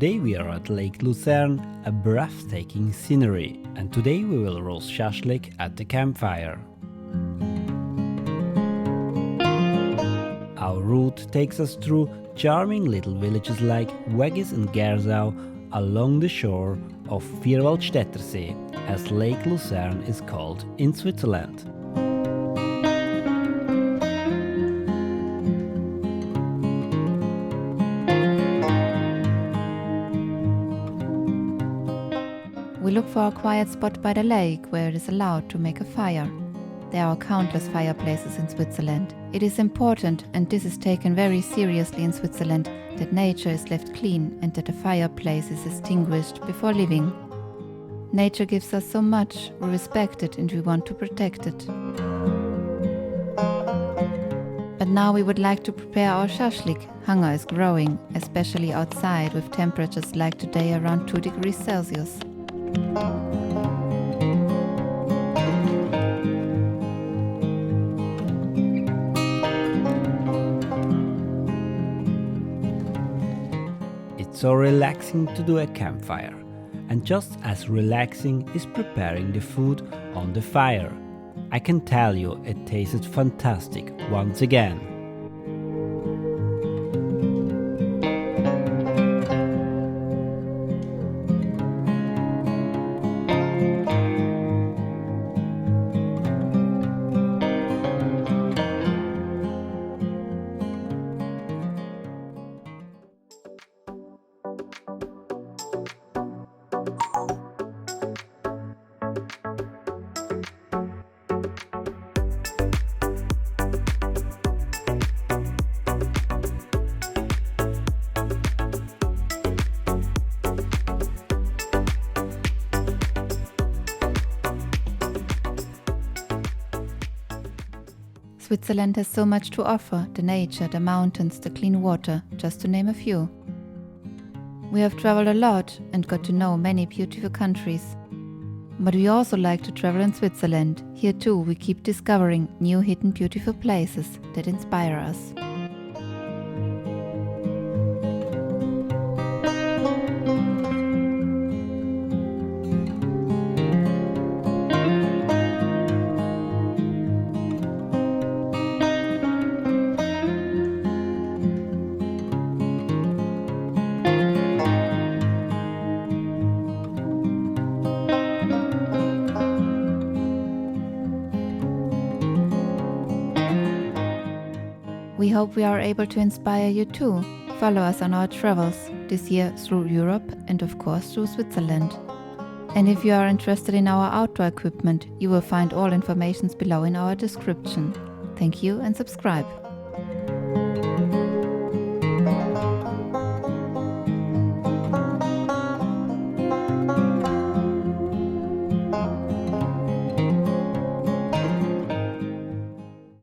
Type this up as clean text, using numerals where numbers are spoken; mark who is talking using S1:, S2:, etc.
S1: Today we are at Lake Lucerne, a breathtaking scenery, and today we will roast shashlik at the campfire. Our route takes us through charming little villages like Weggis and Gersau along the shore of Vierwaldstätter See, as Lake Lucerne is called in Switzerland.
S2: We look for a quiet spot by the lake where it is allowed to make a fire. There are countless fireplaces in Switzerland. It is important, and this is taken very seriously in Switzerland, that nature is left clean and that a fireplace is extinguished before living. Nature gives us so much, we respect it and we want to protect it. But now we would like to prepare our shashlik. Hunger is growing, especially outside with temperatures like today around 2 degrees Celsius.
S1: It's so relaxing to do a campfire, and just as relaxing is preparing the food on the fire. I can tell you it tasted fantastic once again.
S2: Switzerland has so much to offer, the nature, the mountains, the clean water, just to name a few. We have traveled a lot and got to know many beautiful countries. But we also like to travel in Switzerland. Here too we keep discovering new hidden beautiful places that inspire us. We hope we are able to inspire you too. Follow us on our travels, this year through Europe and of course through Switzerland. And if you are interested in our outdoor equipment, you will find all information below in our description. Thank you and subscribe.